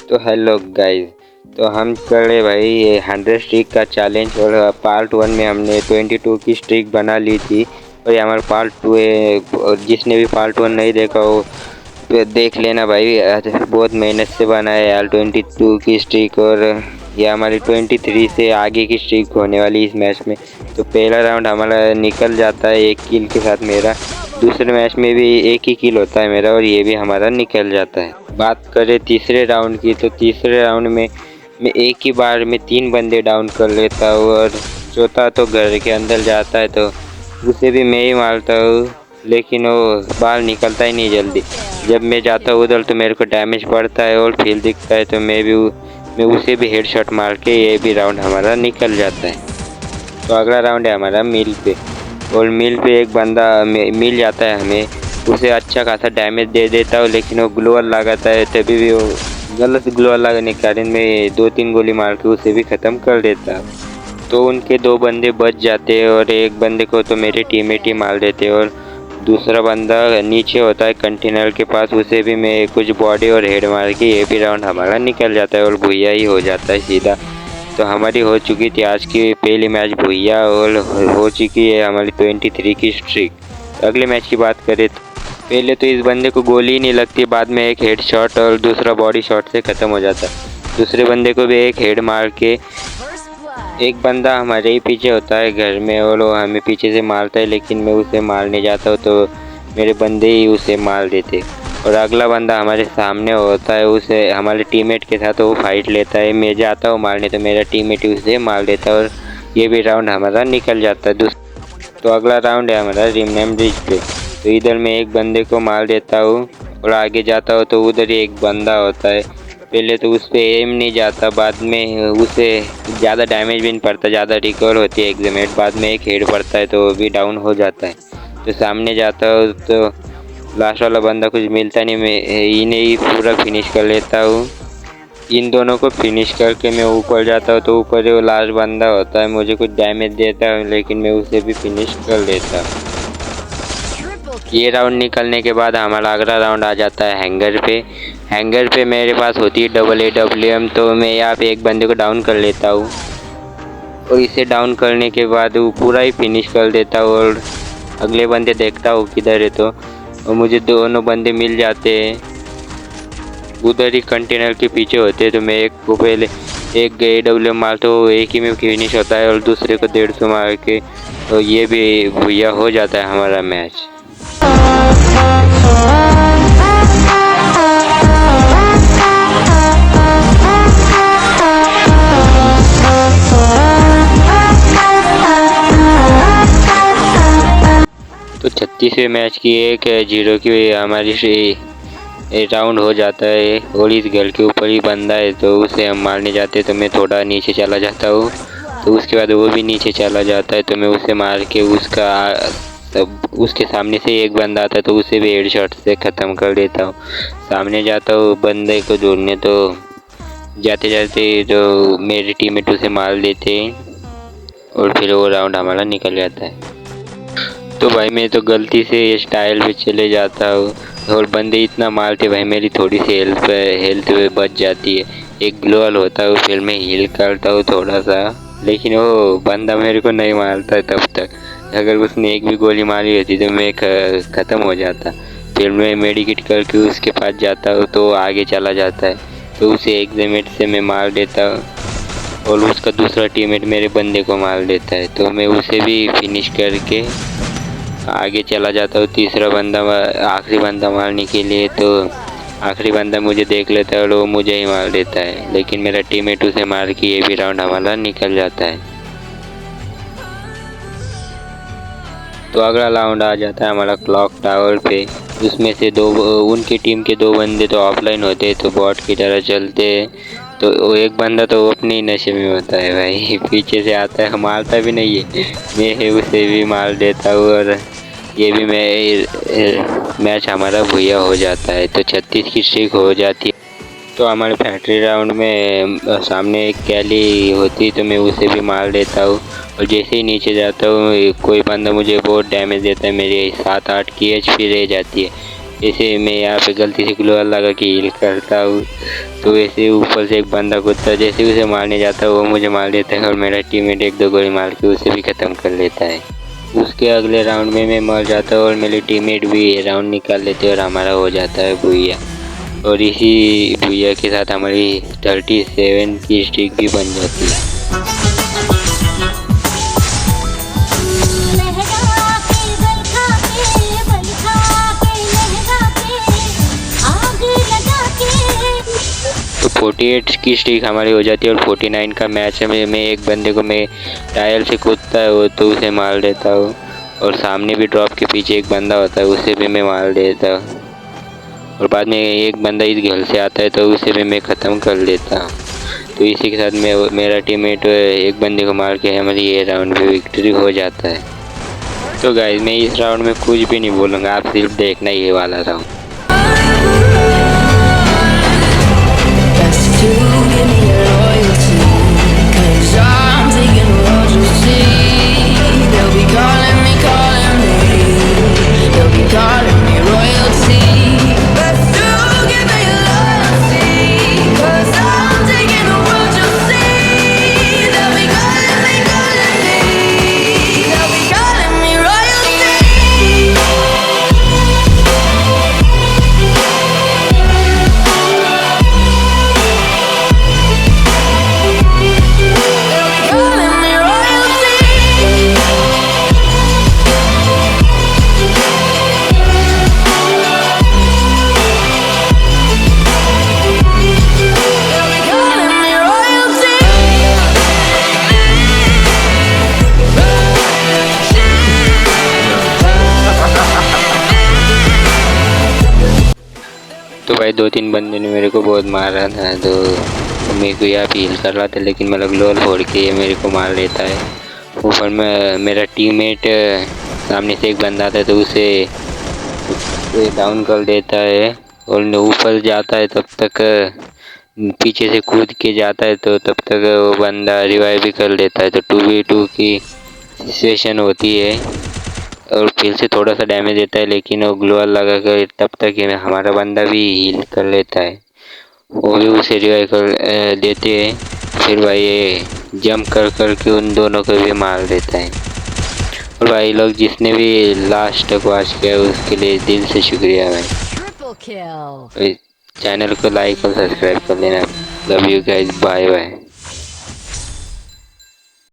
तो hello guys. तो हम कर रहे भाई ये 100 स्ट्रिक का चैलेंज। और पार्ट 1 में हमने 22 की स्ट्रिक बना ली थी और ये हमारा पार्ट 2 है। और जिसने भी पार्ट 1 नहीं देखा हो तो देख लेना भाई। बहुत मेहनत से बनाया यार 22 की स्ट्रिक। और ये हमारी 23 से आगे की स्ट्रिक होने वाली इस मैच में। तो पहला राउंड हमारा निकल जाता है एक किल के साथ मेरा। दूसरे मैच में भी एक ही किल होता है मेरा और ये भी हमारा निकल जाता है। बात करें तीसरे राउंड की, तो तीसरे राउंड में मैं एक ही बार में 3 बंदे डाउन कर लेता हूँ और चौथा तो घर के अंदर जाता है तो उसे भी मैं ही मारता हूँ, लेकिन वो बाहर निकलता ही नहीं जल्दी। जब मैं जाता हूँ उधर तो मेरे को डैमेज पड़ता है और फील दिखता है तो मैं उसे भी हेडशॉट मार के ये भी राउंड हमारा निकल जाता है। तो अगला राउंड है हमारा मिल पे। और मिल पे एक बंदा मिल जाता है हमें, उसे अच्छा खासा डैमेज दे देता हूँ, लेकिन वो ग्लोअर लगाता है तभी भी वो गलत ग्लोअर लगाने के कारण मैं 2-3 गोली मार के उसे भी ख़त्म कर देता हूँ। तो उनके 2 बंदे बच जाते हैं और एक बंदे को तो मेरे टीममेट ही मार देते हैं। और दूसरा बंदा नीचे होता है कंटेनर के पास, उसे भी मैं कुछ बॉडी और हेड मार के ये भी राउंड हमारा निकल जाता है और भुइया ही हो जाता है सीधा। तो हमारी हो चुकी थी आज की पहली मैच भुइया और हो चुकी है हमारी 23 की स्ट्रिक। तो अगले मैच की बात करें तो पहले तो इस बंदे को गोली ही नहीं लगती, बाद में एक हेड शॉट और दूसरा बॉडी शॉट से ख़त्म हो जाता है। दूसरे बंदे को भी एक हेड मार के, एक बंदा हमारे ही पीछे होता है घर में और वो हमें पीछे से मारता है, लेकिन मैं उसे मारने जाता हूँ तो मेरे बंदे ही उसे मार देते। और अगला बंदा हमारे सामने होता है, उसे हमारे टीममेट के साथ वो फाइट लेता है। मैं जाता हूँ मारने तो मेरा टीममेट उसे मार देता है और ये भी राउंड हमारा निकल जाता है। तो अगला राउंड है हमारा रिमनेम ब्रिज पे। तो इधर मैं एक बंदे को मार देता हूँ और आगे जाता हूँ तो उधर ही एक बंदा होता है। पहले तो उस पर एम नहीं जाता, बाद में उसे ज़्यादा डैमेज भी नहीं पड़ता, ज़्यादा रिकवर होती है एग्जमेट, बाद में एक हेड पड़ता है तो वो भी डाउन हो जाता है। तो सामने जाता हूँ तो लास्ट वाला बंदा कुछ मिलता नहीं, मैं इन्हें ही पूरा फिनिश कर लेता हूँ। इन दोनों को फिनिश करके मैं ऊपर जाता हूँ तो ऊपर वो लास्ट बंदा होता है, मुझे कुछ डैमेज देता है लेकिन मैं उसे भी फिनिश कर लेता हूँ। ये राउंड निकलने के बाद हमारा अगला राउंड आ जाता है हैंगर पे। हैंगर पे मेरे पास होती है AAWM, तो मैं यहाँ पे एक बंदे को डाउन कर लेता हूँ और इसे डाउन करने के बाद वो पूरा ही फिनिश कर देता हूँ। और अगले बंदे देखता हूँ किधर है तो और मुझे दोनों बंदे मिल जाते हैं, उधर ही कंटेनर के पीछे होते हैं। तो मैं एक को पहले एक AWM मारता हूँ, एक ही में फिनिश होता है और दूसरे को 150 मार के तो ये भी भैया हो जाता है हमारा मैच। तो 36वें मैच की 1-0 की हमारी राउंड हो जाता है और इस घर के ऊपर ही बंदा है तो उसे हम मारने जाते हैं। तो मैं थोड़ा नीचे चला जाता हूँ तो उसके बाद वो भी नीचे चला जाता है तो मैं उसे मार के उसके सामने से एक बंदा आता है तो उसे भी हेडशॉट से ख़त्म कर देता हूँ। सामने जाता हूँ बंदे को ढूंढने तो जाते जाते जो मेरे टीममेट उसे मार देते हैं और फिर वो राउंड हमारा निकल जाता है। तो भाई मैं तो गलती से स्टाइल पे चले जाता हूँ और बंदे इतना मारते भाई मेरी थोड़ी सी हेल्थ बच जाती है। एक ग्लोअल होता है फिर मैं हील करता हूँ थोड़ा सा, लेकिन वो बंदा मेरे को नहीं मारता है तब तक। अगर उसने एक भी गोली मारी होती तो मैं ख़त्म हो जाता। फिर मैं मेडिकेट करके उसके पास जाता हूँ तो आगे चला जाता है तो उसे एग्जमेट से मैं मार देता हूँ और उसका दूसरा टीममेट मेरे बंदे को मार देता है तो मैं उसे भी फिनिश करके आगे चला जाता हूँ तीसरा बंदा आखिरी बंदा मारने के लिए। तो आखिरी बंदा मुझे देख लेता है और वो मुझे ही मार देता है, लेकिन मेरा टीममेट उसे मार के ये भी राउंड हमारा निकल जाता है। तो अगला राउंड आ जाता है हमारा क्लॉक टावर पे। उसमें से उनकी टीम के 2 बंदे तो ऑफलाइन होते हैं तो बॉट की तरह चलते हैं। तो वो एक बंदा तो अपने ही नशे में होता है भाई, पीछे से आता है, मारता भी नहीं है, मैं उसे भी मार देता हूँ और ये भी मैच हमारा भुइया हो जाता है। तो 36 की स्ट्रिक हो जाती है। तो हमारे फैक्ट्री राउंड में सामने एक कैली होती है तो मैं उसे भी मार देता हूँ और जैसे ही नीचे जाता हूँ कोई बंदा मुझे बहुत डैमेज देता है, मेरी 7-8 की HP रह जाती है। जैसे मैं यहाँ पे गलती से ग्लोअर लगा के हील करता हूँ तो वैसे ऊपर से एक बंदा कूदता है, जैसे उसे मारने जाता है वो मुझे मार देता है और मेरा टीममेट एक दो गोली मार के उसे भी ख़त्म कर लेता है। उसके अगले राउंड में मैं मर जाता हूँ और मेरे टीममेट भी राउंड निकाल लेते हैं और हमारा हो जाता है भुइया। और इसी भुइया के साथ हमारी 37 की स्ट्रिक भी बन जाती है। तो 48 की स्ट्रिक हमारी हो जाती है और 49 का मैच में मैं एक बंदे को मैं टायर से कूदता है वो तो उसे मार देता हूँ और सामने भी ड्रॉप के पीछे एक बंदा होता है उसे भी मैं मार देता हूँ और बाद में एक बंदा इस घर से आता है तो उसे भी मैं ख़त्म कर लेता हूँ। तो इसी के साथ मैं मेरा टीममेट एक बंदे को मार के हमारी ये राउंड में विक्ट्री हो जाता है। तो गाइस मैं इस राउंड में कुछ भी नहीं बोलूँगा, आप सिर्फ देखना ये वाला राउंड। तो भाई 2-3 बंदे ने मेरे को बहुत मारा था तो मेरे को यहाँ हील कर रहा था लेकिन मतलब ग्लोअर फोड़ के ये मेरे को मार लेता है। ऊपर में मेरा टीममेट सामने से एक बंदा आता है तो उसे डाउन कर देता है और ऊपर जाता है तब तक पीछे से कूद के जाता है तो तब तक वो बंदा रिवाइव भी कर लेता है। तो 2v2 की सिचुएशन होती है और फिर से थोड़ा सा डैमेज देता है लेकिन वो ग्लोअर लगा कर तब तक हमारा बंदा भी हील कर लेता है, वो भी उसे रिवाइव कर देते हैं। फिर भाई ये जंप कर कर के उन दोनों को भी मार देता है। और भाई लोग जिसने भी लास्ट तक वॉच किया उसके लिए दिल से शुक्रिया भाई। चैनल को लाइक और सब्सक्राइब कर लेना। Love you guys, bye bye.